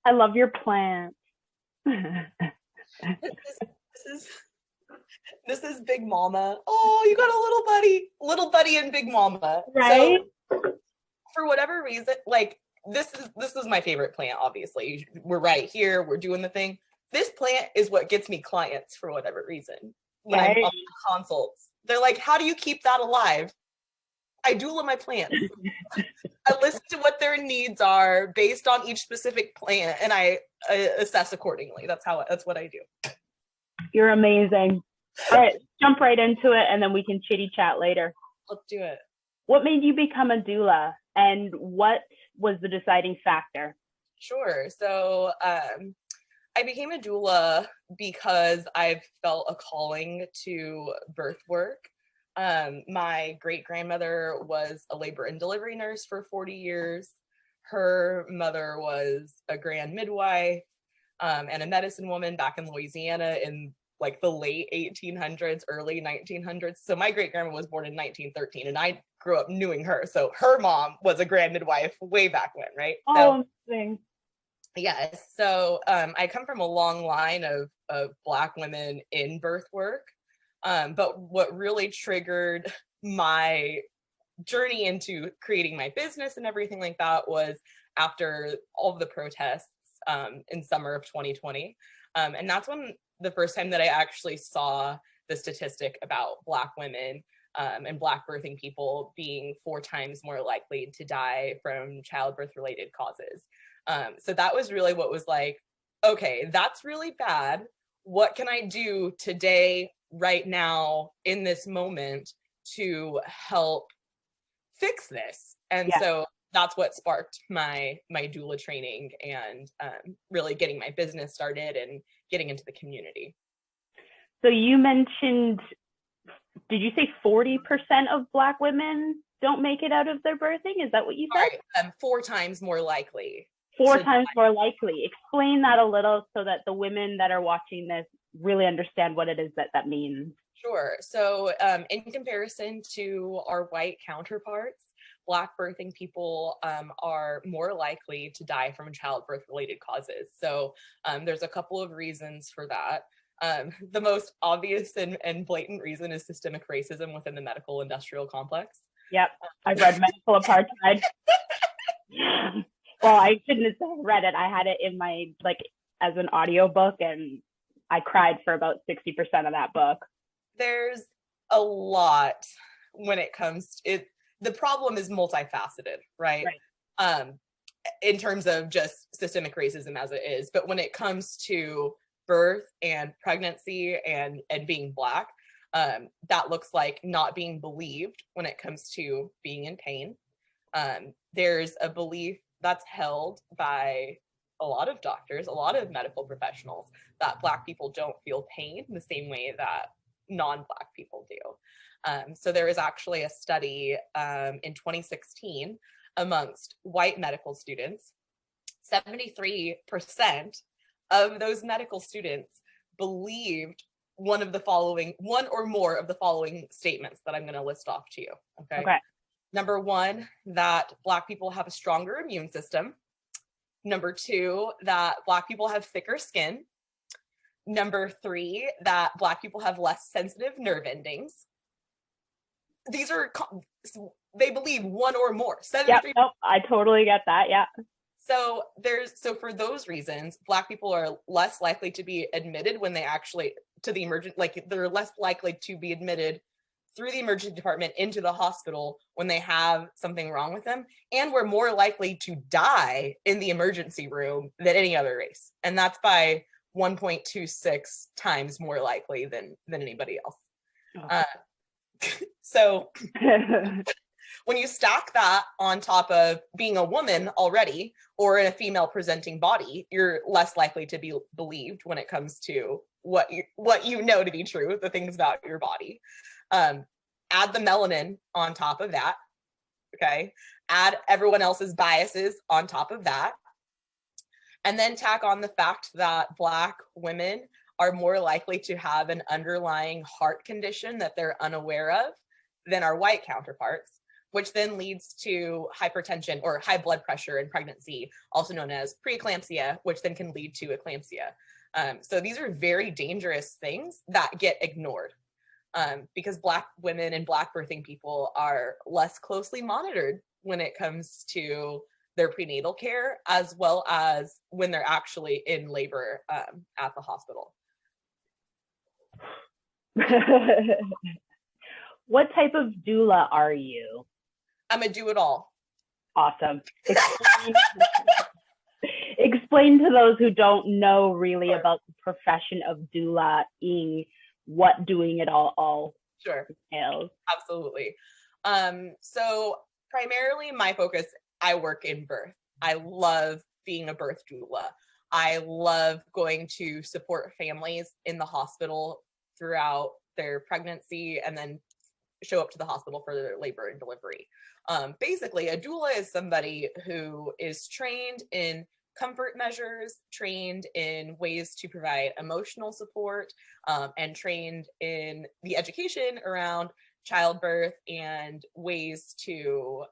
I love your plant. This is Big Mama. Oh, you got a little buddy and Big Mama. Right? So for whatever reason, like this is my favorite plant, obviously. We're right here, we're doing the thing. This plant is what gets me clients for whatever reason. When I'm on consults, they're like, how do you keep that alive? I doula my plants. I listen to what their needs are based on each specific plant, and I assess accordingly. That's what I do. You're amazing. All right, jump right into it, and then we can chitty chat later. Let's do it. What made you become a doula, and what was the deciding factor? Sure. So I became a doula because I've felt a calling to birth work. My great-grandmother was a labor and delivery nurse for 40 years. Her mother was a grand midwife and a medicine woman back in Louisiana in like the late 1800s, early 1900s. So my great-grandma was born in 1913, and I grew up knowing her. So her mom was a grand midwife way back when, right? Oh, amazing. Yes. So I come from a long line of Black women in birth work. But what really triggered my journey into creating my business and everything like that was after all of the protests in summer of 2020. And that's when the first time that I actually saw the statistic about Black women and Black birthing people being 4 times more likely to die from childbirth related causes. So that was really what was like, okay, that's really bad. What can I do today, right now, in this moment to help fix this? And so that's what sparked my doula training and really getting my business started and getting into the community. So you mentioned, did you say 40% of Black women don't make it out of their birthing? Is that what you said? Right. 4 times more likely. 4 times more likely. Explain that a little so that the women that are watching this really understand what it is that means. Sure. So in comparison to our white counterparts, Black birthing people are more likely to die from childbirth related causes. So there's a couple of reasons for that. The most obvious and blatant reason is systemic racism within the medical industrial complex. Yep. I've read Medical Apartheid. Well, I shouldn't have read it. I had it in my, like, as an audiobook, and I cried for about 60% of that book. There's a lot when it comes to it. The problem is multifaceted, right? In terms of just systemic racism as it is. But when it comes to birth and pregnancy and being Black, that looks like not being believed when it comes to being in pain. There's a belief that's held by a lot of doctors, a lot of medical professionals, that Black people don't feel pain the same way that non-Black people do. So there was actually a study in 2016 amongst white medical students. 73% of those medical students believed one or more of the following statements that I'm going to list off to you. Okay. Number 1, that Black people have a stronger immune system. Number 2, that Black people have thicker skin. Number 3, that Black people have less sensitive nerve endings. These are, they believe one or more. 73%. Yep, nope, I totally get that, yeah. So for those reasons, Black people are less likely to be admitted when they actually, to the emergent, like they're less likely to be admitted through the emergency department into the hospital when they have something wrong with them. And we're more likely to die in the emergency room than any other race. And that's by 1.26 times more likely than anybody else. So when you stack that on top of being a woman already, or in a female presenting body, you're less likely to be believed when it comes to what you know to be true, the things about your body. Add the melanin on top of that. Okay. Add everyone else's biases on top of that. And then tack on the fact that Black women are more likely to have an underlying heart condition that they're unaware of than our white counterparts. which then leads to hypertension or high blood pressure in pregnancy, also known as preeclampsia, which then can lead to eclampsia. So these are very dangerous things that get ignored because Black women and Black birthing people are less closely monitored when it comes to their prenatal care, as well as when they're actually in labor at the hospital. What type of doula are you? I'm a do-it-all. Awesome. Explain to those who don't know really Sure. about the profession of doula-ing what doing it all Sure. entails. Absolutely. So primarily my focus, I work in birth. I love being a birth doula. I love going to support families in the hospital throughout their pregnancy and then show up to the hospital for their labor and delivery. Basically, a doula is somebody who is trained in comfort measures, trained in ways to provide emotional support, and trained in the education around childbirth and ways to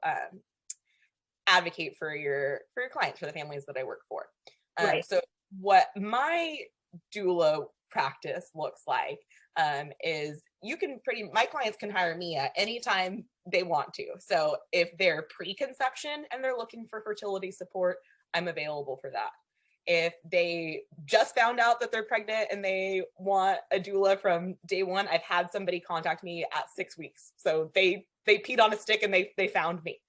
advocate for your clients, for the families that I work for. Right. So what my doula practice looks like is my clients can hire me at any time they want to. So if they're preconception and they're looking for fertility support, I'm available for that. If they just found out that they're pregnant and they want a doula from day one, I've had somebody contact me at 6 weeks. So they peed on a stick and they found me.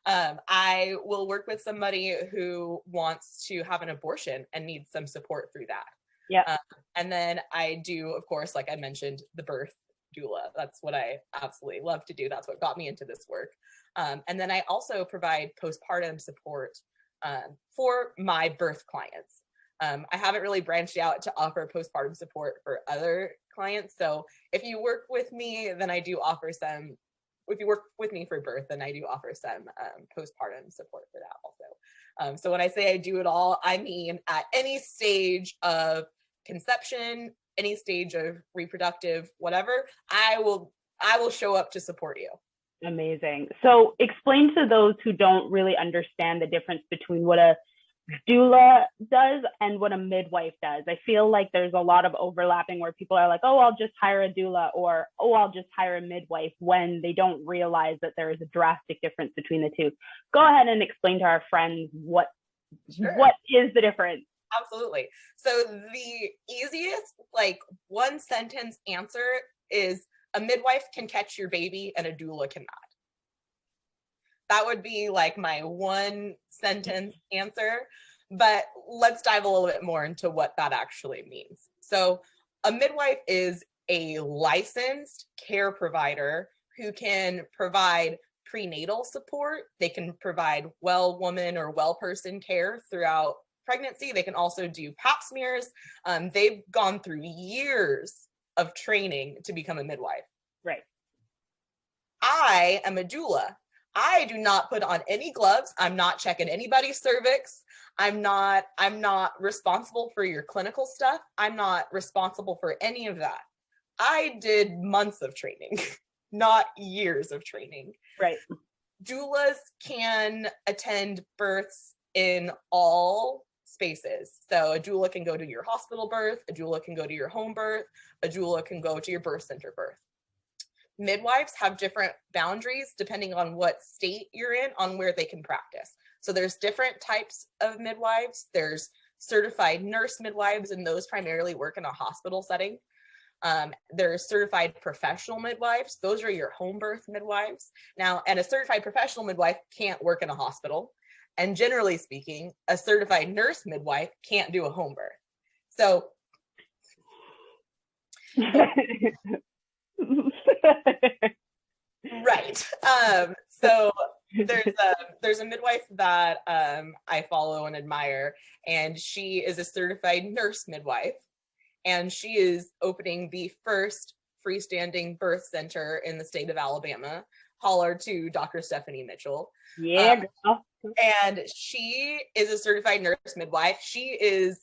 I will work with somebody who wants to have an abortion and needs some support through that. Yeah. And then I do, of course, like I mentioned, the birth doula. That's what I absolutely love to do. That's what got me into this work. And then I also provide postpartum support for my birth clients. I haven't really branched out to offer postpartum support for other clients. So if you work with me, then I do offer some. If you work with me for birth, then I do offer some postpartum support for that also. So when I say I do it all, I mean at any stage of conception, any stage of reproductive, whatever, I will show up to support you. Amazing. So explain to those who don't really understand the difference between what a doula does and what a midwife does. I feel like there's a lot of overlapping where people are like, oh, I'll just hire a doula, or, oh, I'll just hire a midwife, when they don't realize that there is a drastic difference between the two. Go ahead and explain to our friends what is the difference. Absolutely. So the easiest, like, one sentence answer is a midwife can catch your baby and a doula cannot. That would be like my one sentence answer, but let's dive a little bit more into what that actually means. So a midwife is a licensed care provider who can provide prenatal support. They can provide well woman or well person care throughout pregnancy. They can also do pap smears. They've gone through years of training to become a midwife. Right. I am a doula. I do not put on any gloves. I'm not checking anybody's cervix. I'm not responsible for your clinical stuff. I'm not responsible for any of that. I did months of training, not years of training. Right. Doulas can attend births in all spaces. So a doula can go to your hospital birth, a doula can go to your home birth, a doula can go to your birth center birth. Midwives have different boundaries depending on what state you're in on where they can practice. So there's different types of midwives. There's certified nurse midwives, and those primarily work in a hospital setting. There's certified professional midwives. Those are your home birth midwives. Now, and a certified professional midwife can't work in a hospital. And generally speaking, a certified nurse midwife can't do a home birth. So right. So there's a midwife that I follow and admire, and she is a certified nurse midwife, and she is opening the first freestanding birth center in the state of Alabama. Holler to Dr. Stephanie Mitchell. Yeah. And she is a certified nurse midwife. She's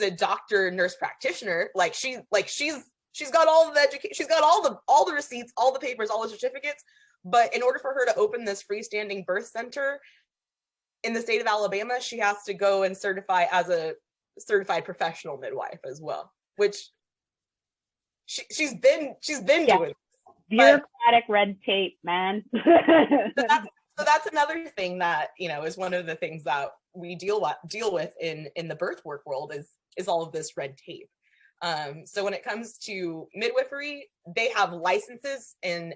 a doctor, nurse practitioner. She's got all the education. She's got all the receipts, all the papers, all the certificates. But in order for her to open this freestanding birth center in the state of Alabama, she has to go and certify as a certified professional midwife as well, which she's been doing. Bureaucratic red tape, man. So that's another thing that, is one of the things that we deal with in the birth work world is all of this red tape. So when it comes to midwifery, they have licenses and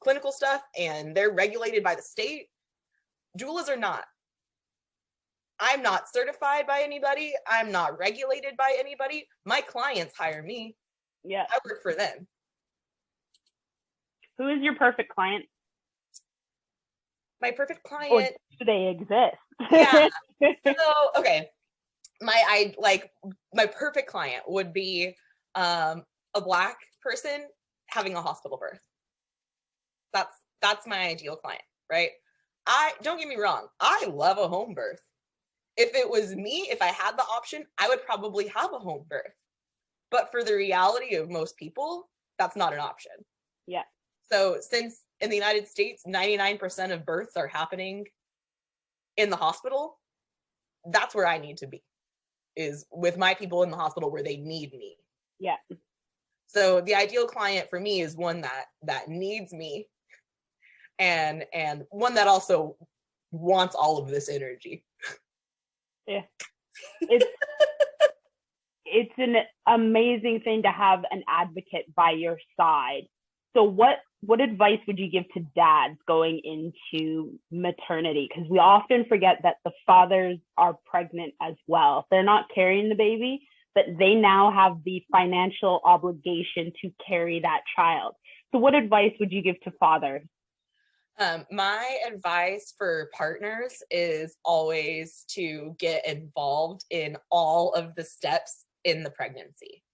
clinical stuff, and they're regulated by the state. Doulas are not. I'm not certified by anybody. I'm not regulated by anybody. My clients hire me. Yeah. I work for them. Who is your perfect client? My perfect client. Or do they exist? Yeah. So, okay. My perfect client would be a Black person having a hospital birth. That's my ideal client, right? Don't get me wrong, I love a home birth. If it was me, if I had the option, I would probably have a home birth. But for the reality of most people, that's not an option. Yeah. So since in the United States, 99% of births are happening in the hospital, that's where I need to be, is with my people in the hospital where they need me. Yeah. So the ideal client for me is one that needs me, and one that also wants all of this energy. Yeah. It's an amazing thing to have an advocate by your side. So what advice would you give to dads going into maternity? Because we often forget that the fathers are pregnant as well. They're not carrying the baby, but they now have the financial obligation to carry that child. So what advice would you give to fathers? My advice for partners is always to get involved in all of the steps in the pregnancy,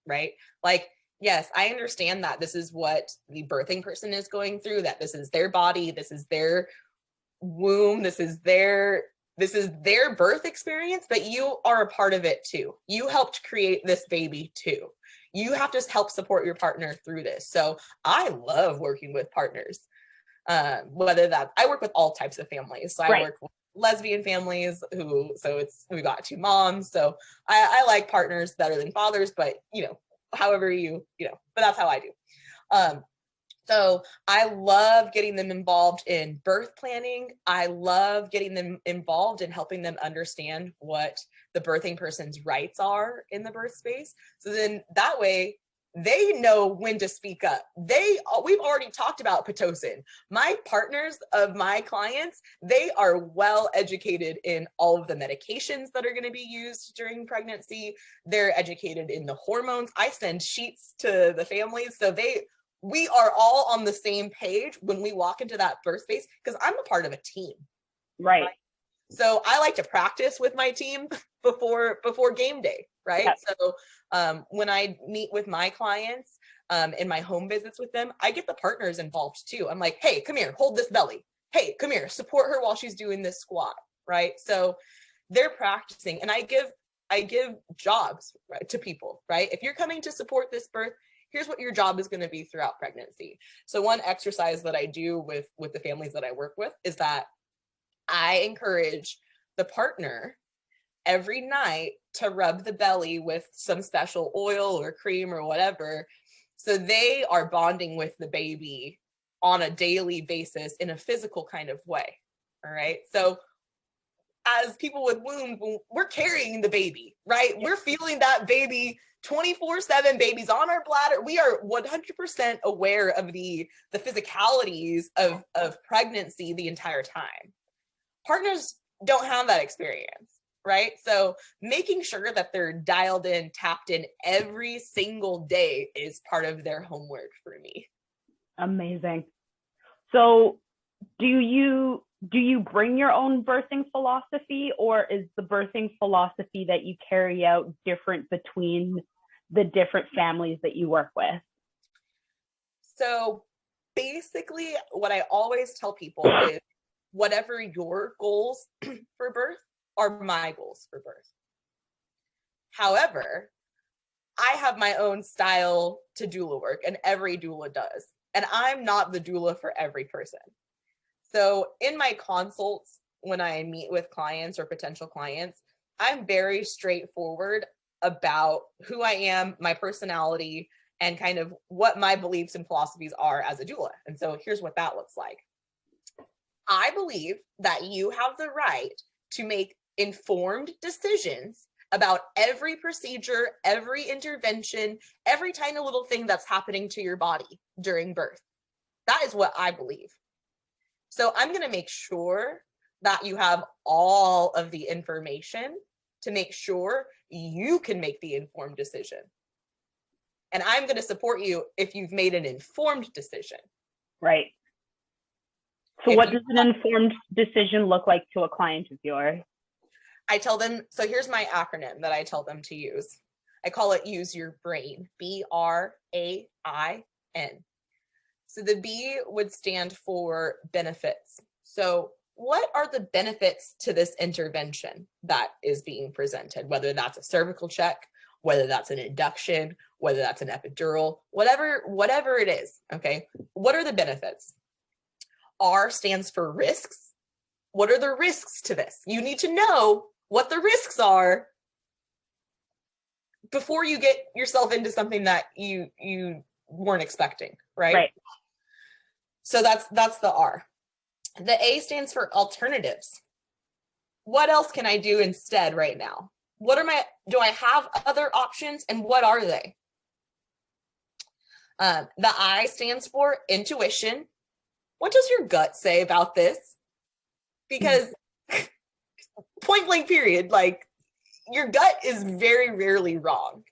right? Like, yes, I understand that this is what the birthing person is going through, that this is their body, this is their womb, this is their birth experience, but you are a part of it too. You helped create this baby too. You have to help support your partner through this. So I love working with partners. Whether that I work with all types of families. So I work with lesbian families we've got two moms. So I like partners better than fathers, but however but that's how I do. So I love getting them involved in birth planning. I love getting them involved in helping them understand what the birthing person's rights are in the birth space. So then that way they know when to speak up. We've already talked about Pitocin. My partners of my clients, they are well educated in all of the medications that are going to be used during pregnancy. They're educated in the hormones. I send sheets to the families. So we are all on the same page when we walk into that birth space, because I'm a part of a team. Right. So I like to practice with my team before game day, right? Yep. So when I meet with my clients in my home visits with them, I get the partners involved too. I'm like, hey, come here, hold this belly. Hey, come here, support her while she's doing this squat, right? So they're practicing, and I give jobs, right, to people, right? If you're coming to support this birth, here's what your job is going to be throughout pregnancy. So one exercise that I do with the families that I work with is that I encourage the partner every night to rub the belly with some special oil or cream or whatever. So they are bonding with the baby on a daily basis in a physical kind of way. All right. So as people with wombs, we're carrying the baby, right? We're feeling that baby 24/7. Babies on our bladder. We are 100% aware of the physicalities of pregnancy the entire time. Partners don't have that experience, right? So making sure that they're dialed in, tapped in every single day is part of their homework for me. Amazing. So do you bring your own birthing philosophy, or is the birthing philosophy that you carry out different between the different families that you work with? So basically what I always tell people is, whatever your goals for birth are my goals for birth. However, I have my own style to doula work, and every doula does. and I'm not the doula for every person. So in my consults, when I meet with clients or potential clients, I'm very straightforward about who I am, my personality, and kind of what my beliefs and philosophies are as a doula. And so here's what that looks like. I believe that you have the right to make informed decisions about every procedure, every intervention, every tiny little thing that's happening to your body during birth. That is what I believe. So I'm going to make sure that you have all of the information to make sure you can make the informed decision. And I'm going to support you if you've made an informed decision. Right. So what does an informed decision look like to a client of yours? I tell them, so here's my acronym that I tell them to use. I call it use your brain, BRAIN. So the B would stand for benefits. So what are the benefits to this intervention that is being presented, whether that's a cervical check, whether that's an induction, whether that's an epidural, whatever it is, okay? What are the benefits? R stands for risks. What are the risks to this? You need to know what the risks are before you get yourself into something that you weren't expecting, right? Right. So that's the R. The A stands for alternatives. What else can I do instead right now? Do I have other options, and what are they? The I stands for intuition. What does your gut say about this? Because point blank period, like your gut is very rarely wrong.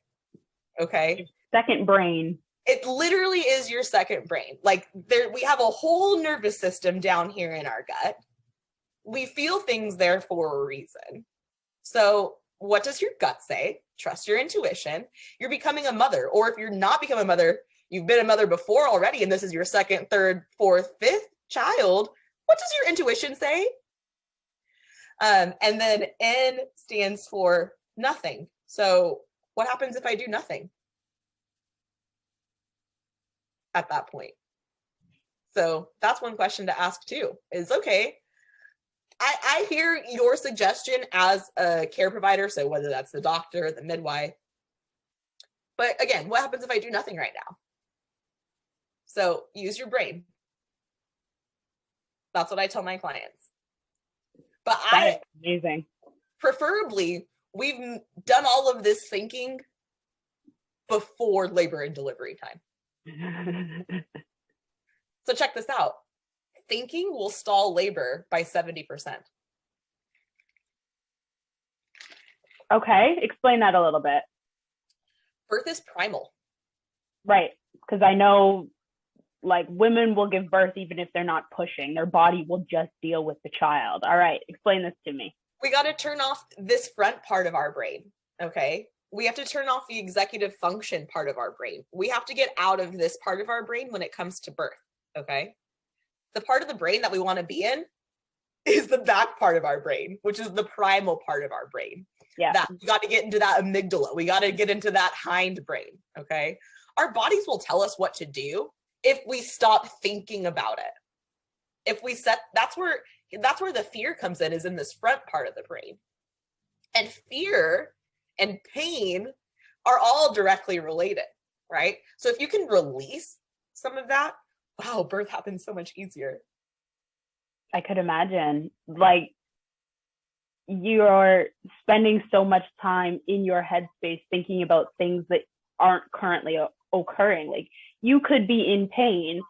Okay. Second brain. It literally is your second brain. Like we have a whole nervous system down here in our gut. We feel things there for a reason. So what does your gut say? Trust your intuition. You're becoming a mother, or if you're not becoming a mother, you've been a mother before already, and this is your second, third, fourth, fifth child. What does your intuition say? And then N stands for nothing. So what happens if I do nothing at that point? So that's one question to ask too, is okay, I hear your suggestion as a care provider, so whether that's the doctor, the midwife, but again, what happens if I do nothing right now? So use your brain. That's what I tell my clients. But That's amazing. Preferably, we've done all of this thinking before labor and delivery time. So check this out. Thinking will stall labor by 70%. Okay, explain that a little bit. Birth is primal. Right, because I know like women will give birth even if they're not pushing. Their body will just deal with the child. All right, explain this to me. We got to turn off this front part of our brain, okay? We have to turn off the executive function part of our brain. We have to get out of this part of our brain when it comes to birth, okay? The part of the brain that we want to be in is the back part of our brain, which is the primal part of our brain. Yeah. That we got to get into that amygdala. We got to get into that hind brain, okay? Our bodies will tell us what to do if we stop thinking about it. If we set, that's where the fear comes in, is in this front part of the brain. And fear and pain are all directly related, right? So if you can release some of that, wow, birth happens so much easier. I could imagine. Like, you're spending so much time in your headspace thinking about things that aren't currently occurring. Like, you could be in pain,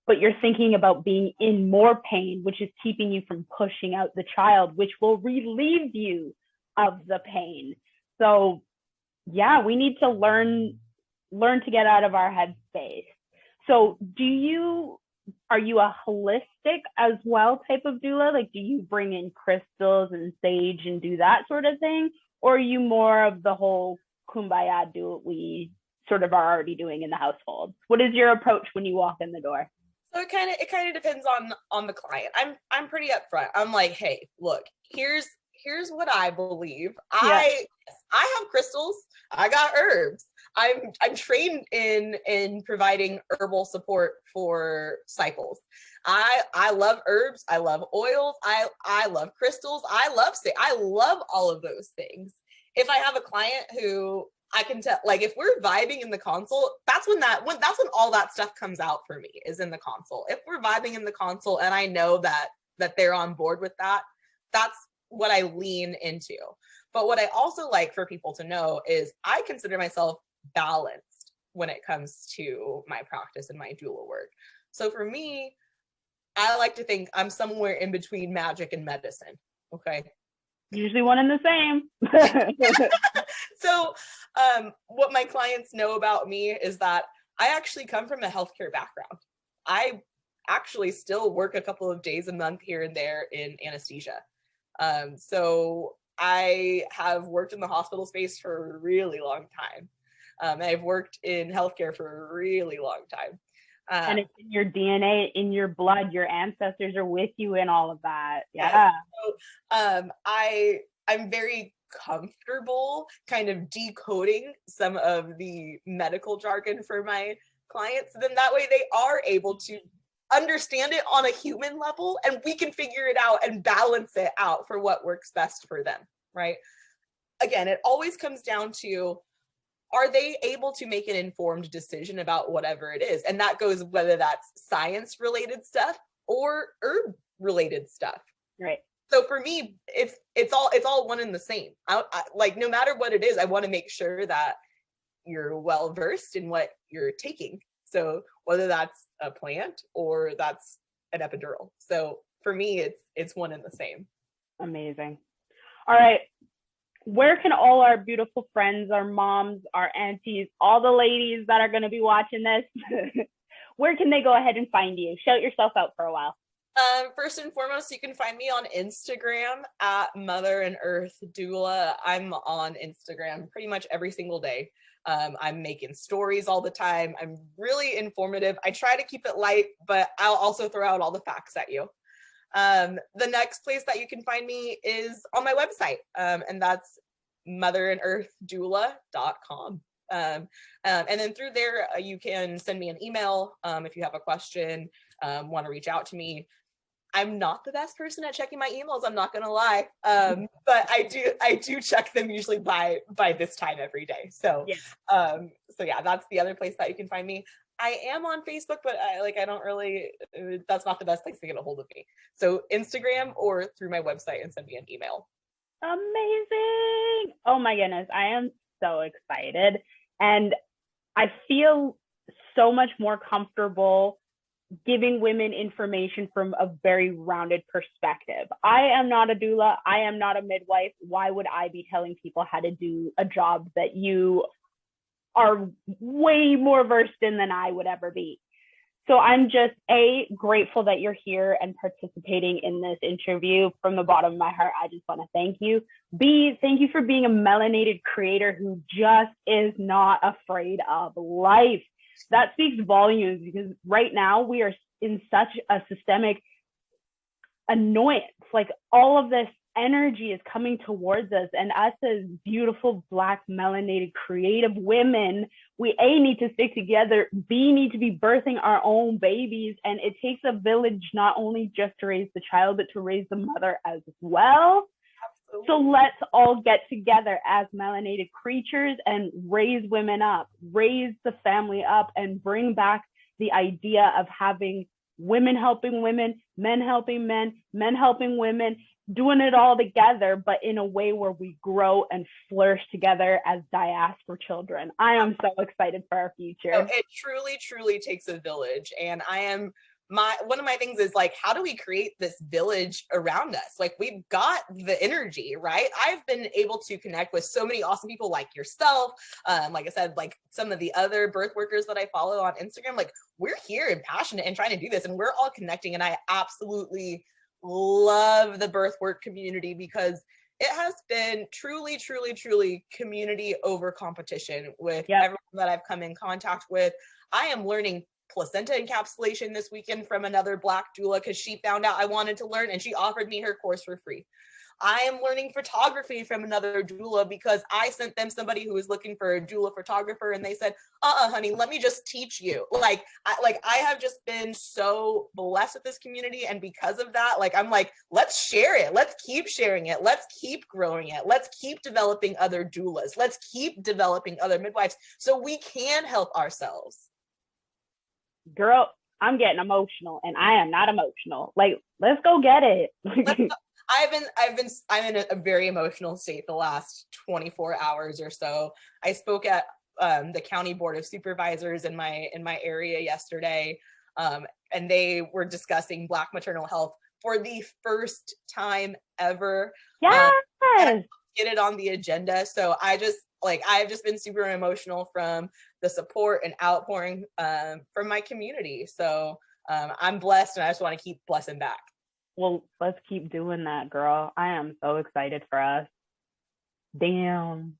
but you're thinking about being in more pain, which is keeping you from pushing out the child, which will relieve you of the pain. So yeah, we need to learn to get out of our headspace. So are you a holistic as well type of doula? Like, do you bring in crystals and sage and do that sort of thing? Or are you more of the whole kumbaya, do what we sort of are already doing in the household? What is your approach when you walk in the door? So it kind of depends on the client. I'm pretty upfront. I'm like, hey, look, here's here's what I believe. I have crystals. I got herbs. I'm trained in providing herbal support for cycles. I love herbs. I love oils. I love crystals. I love all of those things. If I have a client who I can tell, like, if we're vibing in the consult, that's when all that stuff comes out for me, is in the consult. If we're vibing in the consult and I know that they're on board with that, that's what I lean into. But what I also like for people to know is I consider myself balanced when it comes to my practice and my doula work. So for me, I like to think I'm somewhere in between magic and medicine. Okay. Usually one and the same. So what my clients know about me is that I actually come from a healthcare background. I actually still work a couple of days a month here and there in anesthesia. So I have worked in the hospital space for a really long time. I've worked in healthcare for a really long time. And it's in your DNA, in your blood, your ancestors are with you in all of that. Yeah. So I'm very comfortable kind of decoding some of the medical jargon for my clients. Then that way they are able to understand it on a human level, and we can figure it out and balance it out for what works best for them, right? Again, it always comes down to, are they able to make an informed decision about whatever it is? And that goes whether that's science related stuff or herb related stuff. Right. So for me, it's all one and the same. I like, no matter what it is, I want to make sure that you're well versed in what you're taking. So whether that's a plant or that's an epidural. So for me, it's one and the same. Amazing. All right. Where can all our beautiful friends, our moms, our aunties, all the ladies that are going to be watching this, where can they go ahead and find you? Shout yourself out for a while. First and foremost, you can find me on Instagram at MotherandEarthDoula. I'm on Instagram pretty much every single day. I'm making stories all the time. I'm really informative. I try to keep it light, but I'll also throw out all the facts at you. The next place that you can find me is on my website, and that's MotherandEarthDoula.com. And then through there, you can send me an email if you have a question, want to reach out to me. I'm not the best person at checking my emails, I'm not gonna lie, but I do check them usually by this time every day. So yeah, that's the other place that you can find me. I am on Facebook, but I don't really, that's not the best place to get a hold of me. So Instagram or through my website and send me an email. Amazing. Oh my goodness. I am so excited. And I feel so much more comfortable giving women information from a very rounded perspective. I am not a doula. I am not a midwife. Why would I be telling people how to do a job that you are way more versed in than I would ever be? So I'm just grateful that you're here and participating in this interview. From the bottom of my heart, I just want to thank you. B, thank you for being a melanated creator who just is not afraid of life. That speaks volumes, because right now we are in such a systemic annoyance. Like, all of this energy is coming towards us, and us as beautiful Black melanated creative women, we need to stick together, B, need to be birthing our own babies, and it takes a village not only just to raise the child but to raise the mother as well. Absolutely. So let's all get together as melanated creatures and raise women up, raise the family up, and bring back the idea of having women helping women, men helping men, men helping women, doing it all together, but in a way where we grow and flourish together as diaspora children. I am so excited for our future. So it truly, truly takes a village. And one of my things is, like, how do we create this village around us? Like, we've got the energy, right? I've been able to connect with so many awesome people like yourself. Like I said, like some of the other birth workers that I follow on Instagram, like, we're here and passionate and trying to do this, and we're all connecting. And I absolutely love the birth work community, because it has been truly, truly, truly community over competition with everyone that I've come in contact with. I am learning placenta encapsulation this weekend from another Black doula, because she found out I wanted to learn and she offered me her course for free. I am learning photography from another doula because I sent them somebody who was looking for a doula photographer, and they said, honey, let me just teach you. I have just been so blessed with this community, and because of that, I'm like, let's share it. Let's keep sharing it. Let's keep growing it. Let's keep developing other doulas. Let's keep developing other midwives so we can help ourselves. Girl, I'm getting emotional, and I am not emotional. Let's go get it. I'm in a very emotional state the last 24 hours or so. I spoke at the county board of supervisors in my area yesterday, and they were discussing Black maternal health for the first time ever. Yes. Get it on the agenda. So I've just been super emotional from the support and outpouring from my community. So I'm blessed, and I just want to keep blessing back. Well, let's keep doing that, girl. I am so excited for us. Damn.